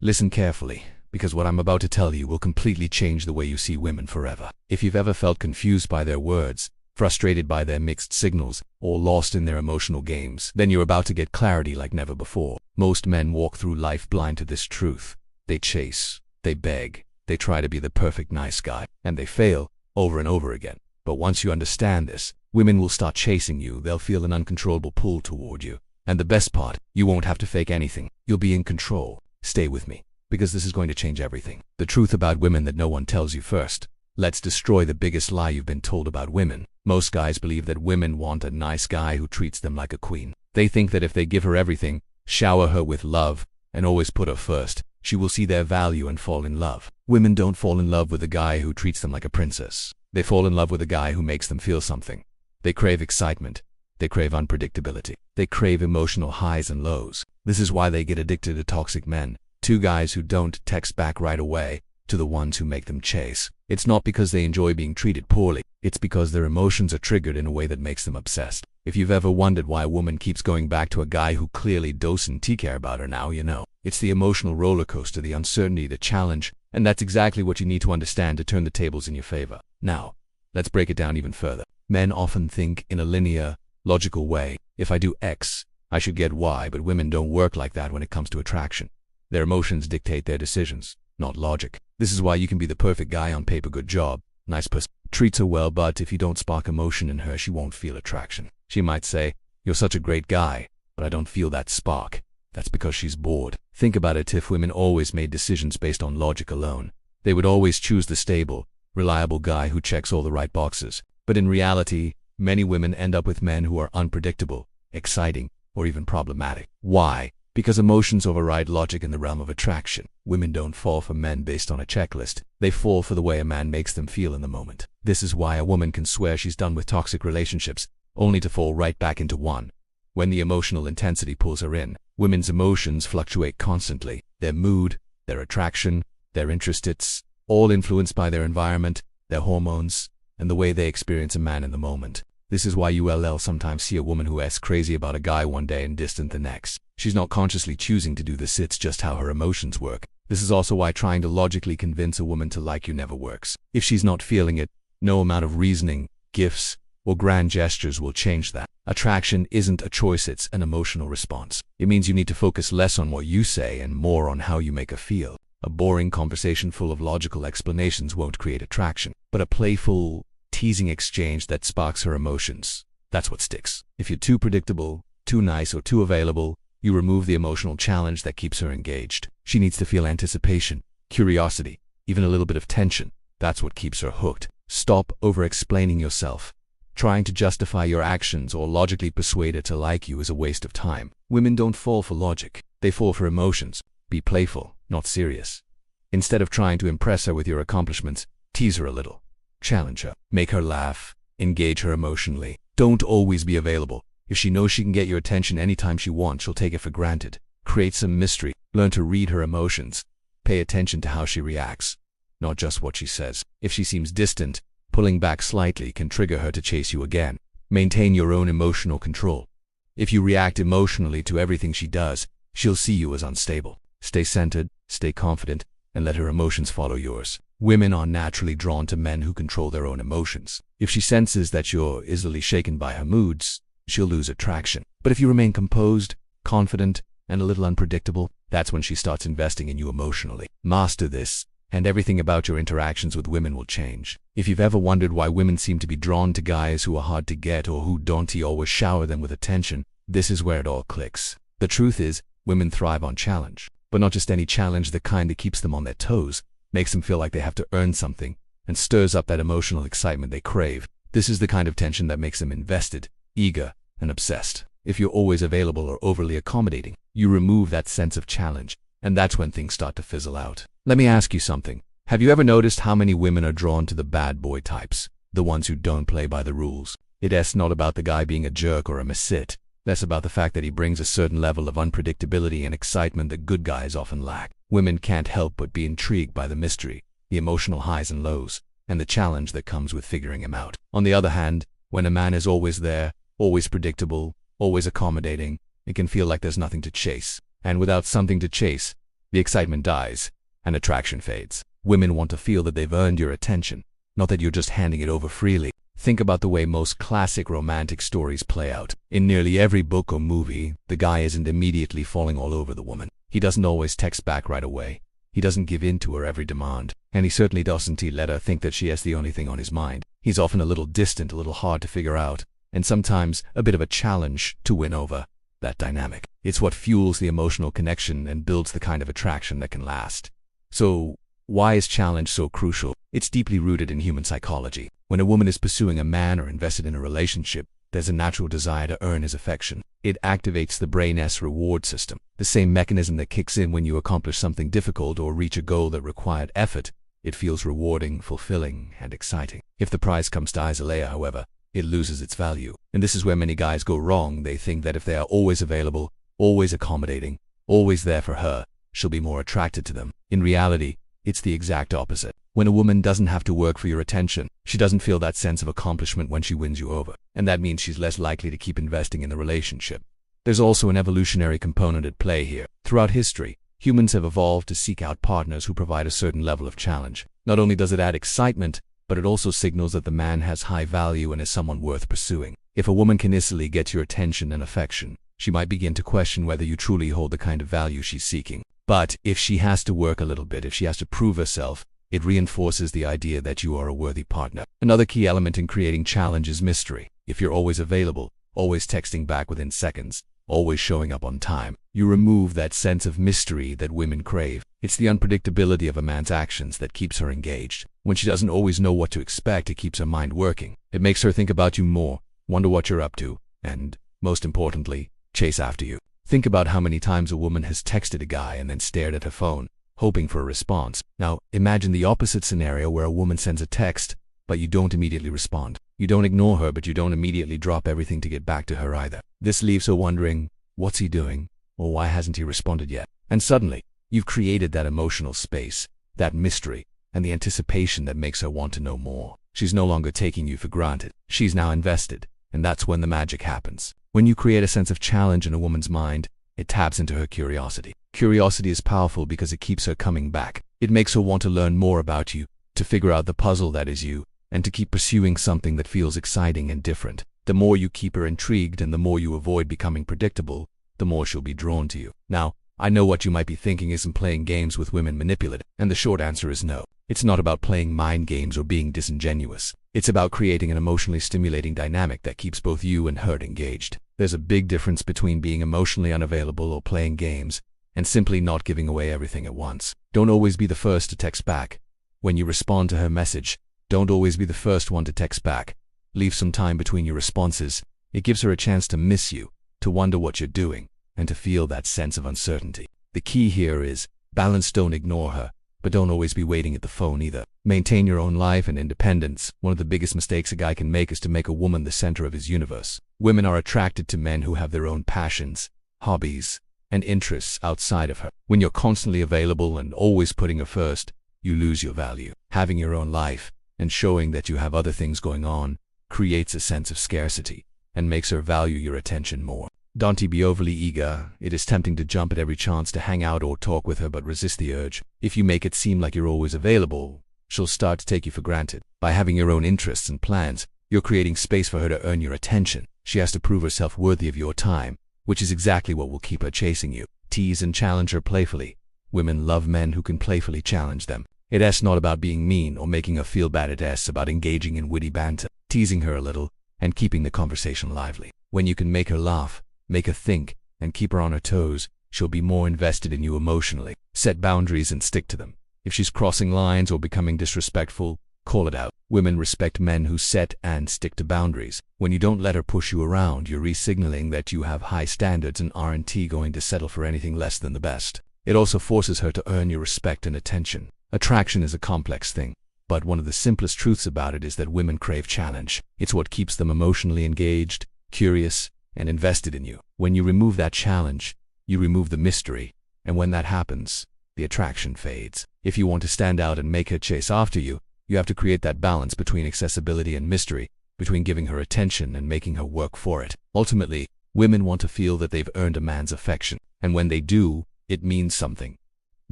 Listen carefully, because what I'm about to tell you will completely change the way you see women forever. If you've ever felt confused by their words, frustrated by their mixed signals, or lost in their emotional games, then you're about to get clarity like never before. Most men walk through life blind to this truth. They chase, they beg, they try to be the perfect nice guy, and they fail over and over again. But once you understand this, women will start chasing you. They'll feel an uncontrollable pull toward you. And the best part, you won't have to fake anything. You'll be in control. Stay with me, because this is going to change everything. The truth about women that no one tells you first. Let's destroy the biggest lie you've been told about women. Most guys believe that women want a nice guy who treats them like a queen. They think that if they give her everything, shower her with love, and always put her first, she will see their value and fall in love. Women don't fall in love with a guy who treats them like a princess. They fall in love with a guy who makes them feel something. They crave excitement. They crave unpredictability. They crave emotional highs and lows. This is why they get addicted to toxic men. Two guys who don't text back right away to the ones who make them chase. It's not because they enjoy being treated poorly. It's because their emotions are triggered in a way that makes them obsessed. If you've ever wondered why a woman keeps going back to a guy who clearly doesn't care about her, now you know. It's the emotional roller coaster, the uncertainty, the challenge, and that's exactly what you need to understand to turn the tables in your favor. Now, let's break it down even further. Men often think in a linear, logical way. If I do X, I should get Y, but women don't work like that when it comes to attraction. Their emotions dictate their decisions, not logic. This is why you can be the perfect guy on paper, good job, nice person, treats her well, but if you don't spark emotion in her, she won't feel attraction. She might say, "You're such a great guy, but I don't feel that spark." That's because she's bored. Think about it. If women always made decisions based on logic alone, they would always choose the stable, reliable guy who checks all the right boxes. But in reality, many women end up with men who are unpredictable, exciting, or even problematic. Why? Because emotions override logic in the realm of attraction. Women don't fall for men based on a checklist. They fall for the way a man makes them feel in the moment. This is why a woman can swear she's done with toxic relationships, only to fall right back into one. When the emotional intensity pulls her in, women's emotions fluctuate constantly. Their mood, their attraction, their interest, it's all influenced by their environment, their hormones, and the way they experience a man in the moment. This is why you'll sometimes see a woman who is crazy about a guy one day and distant the next. She's not consciously choosing to do this, it's just how her emotions work. This is also why trying to logically convince a woman to like you never works. If she's not feeling it, no amount of reasoning, gifts, or grand gestures will change that. Attraction isn't a choice, it's an emotional response. It means you need to focus less on what you say and more on how you make her feel. A boring conversation full of logical explanations won't create attraction, but a playful, teasing exchange that sparks her emotions, that's what sticks. If you're too predictable, too nice, or too available, you remove the emotional challenge that keeps her engaged. She needs to feel anticipation, curiosity, even a little bit of tension. That's what keeps her hooked. Stop over-explaining yourself. Trying to justify your actions or logically persuade her to like you is a waste of time. Women don't fall for logic. They fall for emotions. Be playful, not serious. Instead of trying to impress her with your accomplishments, tease her a little. Challenge her. Make her laugh. Engage her emotionally. Don't always be available. If she knows she can get your attention anytime she wants, she'll take it for granted. Create some mystery. Learn to read her emotions. Pay attention to how she reacts, not just what she says. If she seems distant, pulling back slightly can trigger her to chase you again. Maintain your own emotional control. If you react emotionally to everything she does, she'll see you as unstable. Stay centered, stay confident, and let her emotions follow yours. Women are naturally drawn to men who control their own emotions. If she senses that you're easily shaken by her moods, she'll lose attraction. But if you remain composed, confident, and a little unpredictable, that's when she starts investing in you emotionally. Master this, and everything about your interactions with women will change. If you've ever wondered why women seem to be drawn to guys who are hard to get or who don't always shower them with attention, this is where it all clicks. The truth is, women thrive on challenge. But not just any challenge, the kind that keeps them on their toes, makes them feel like they have to earn something, and stirs up that emotional excitement they crave. This is the kind of tension that makes them invested, eager, and obsessed. If you're always available or overly accommodating, you remove that sense of challenge, and that's when things start to fizzle out. Let me ask you something. Have you ever noticed how many women are drawn to the bad boy types, the ones who don't play by the rules? It's not about the guy being a jerk or a misfit. That's about the fact that he brings a certain level of unpredictability and excitement that good guys often lack. Women can't help but be intrigued by the mystery, the emotional highs and lows, and the challenge that comes with figuring him out. On the other hand, when a man is always there, always predictable, always accommodating, it can feel like there's nothing to chase. And without something to chase, the excitement dies, and attraction fades. Women want to feel that they've earned your attention, not that you're just handing it over freely. Think about the way most classic romantic stories play out. In nearly every book or movie, the guy isn't immediately falling all over the woman. He doesn't always text back right away. He doesn't give in to her every demand. And he certainly doesn't let her think that she has the only thing on his mind. He's often a little distant, a little hard to figure out, and sometimes a bit of a challenge to win over. That dynamic. It's what fuels the emotional connection and builds the kind of attraction that can last. So, why is challenge so crucial? It's deeply rooted in human psychology. When a woman is pursuing a man or invested in a relationship, there's a natural desire to earn his affection. It activates the brain's reward system, the same mechanism that kicks in when you accomplish something difficult or reach a goal that required effort. It feels rewarding, fulfilling, and exciting. If the prize comes to Isaiah, however, it loses its value. And this is where many guys go wrong. They think that if they are always available, always accommodating, always there for her, she'll be more attracted to them. In reality, it's the exact opposite. When a woman doesn't have to work for your attention, she doesn't feel that sense of accomplishment when she wins you over. And that means she's less likely to keep investing in the relationship. There's also an evolutionary component at play here. Throughout history, humans have evolved to seek out partners who provide a certain level of challenge. Not only does it add excitement, but it also signals that the man has high value and is someone worth pursuing. If a woman can easily get your attention and affection, she might begin to question whether you truly hold the kind of value she's seeking. But if she has to work a little bit, if she has to prove herself, it reinforces the idea that you are a worthy partner. Another key element in creating challenge is mystery. If you're always available, always texting back within seconds, always showing up on time, you remove that sense of mystery that women crave. It's the unpredictability of a man's actions that keeps her engaged. When she doesn't always know what to expect, it keeps her mind working. It makes her think about you more, wonder what you're up to, and, most importantly, chase after you. Think about how many times a woman has texted a guy and then stared at her phone, hoping for a response. Now, imagine the opposite scenario where a woman sends a text, but you don't immediately respond. You don't ignore her, but you don't immediately drop everything to get back to her either. This leaves her wondering, what's he doing? Or why hasn't he responded yet? And suddenly, you've created that emotional space, that mystery, and the anticipation that makes her want to know more. She's no longer taking you for granted. She's now invested, and that's when the magic happens. When you create a sense of challenge in a woman's mind, it taps into her curiosity. Curiosity is powerful because it keeps her coming back. It makes her want to learn more about you, to figure out the puzzle that is you, and to keep pursuing something that feels exciting and different. The more you keep her intrigued and the more you avoid becoming predictable, the more she'll be drawn to you. Now, I know what you might be thinking isn't playing games with women manipulative, and the short answer is no. It's not about playing mind games or being disingenuous. It's about creating an emotionally stimulating dynamic that keeps both you and her engaged. There's a big difference between being emotionally unavailable or playing games, and simply not giving away everything at once. Don't always be the first to text back. When you respond to her message, don't always be the first one to text back. Leave some time between your responses. It gives her a chance to miss you, to wonder what you're doing, and to feel that sense of uncertainty. The key here is, balance. Don't ignore her, but don't always be waiting at the phone either. Maintain your own life and independence. One of the biggest mistakes a guy can make is to make a woman the center of his universe. Women are attracted to men who have their own passions, hobbies, and interests outside of her. When you're constantly available and always putting her first, you lose your value. Having your own life and showing that you have other things going on creates a sense of scarcity and makes her value your attention more. Don't be overly eager. It is tempting to jump at every chance to hang out or talk with her, but resist the urge. If you make it seem like you're always available, she'll start to take you for granted. By having your own interests and plans, you're creating space for her to earn your attention. She has to prove herself worthy of your time, which is exactly what will keep her chasing you. Tease and challenge her playfully. Women love men who can playfully challenge them. It's not about being mean or making her feel bad. It's about engaging in witty banter, teasing her a little, and keeping the conversation lively. When you can make her laugh, make her think, and keep her on her toes, she'll be more invested in you emotionally. Set boundaries and stick to them. If she's crossing lines or becoming disrespectful, call it out. Women respect men who set and stick to boundaries. When you don't let her push you around, you're re-signaling that you have high standards and aren't going to settle for anything less than the best. It also forces her to earn your respect and attention. Attraction is a complex thing, but one of the simplest truths about it is that women crave challenge. It's what keeps them emotionally engaged, curious, and invested in you. When you remove that challenge, you remove the mystery, and when that happens, the attraction fades. If you want to stand out and make her chase after you, you have to create that balance between accessibility and mystery, between giving her attention and making her work for it. Ultimately, women want to feel that they've earned a man's affection, and when they do, it means something.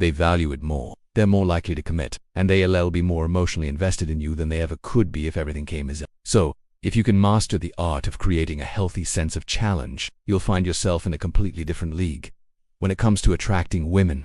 They value it more. They're more likely to commit, and they'll be more emotionally invested in you than they ever could be if everything came as. So, if you can master the art of creating a healthy sense of challenge, you'll find yourself in a completely different league. When it comes to attracting women,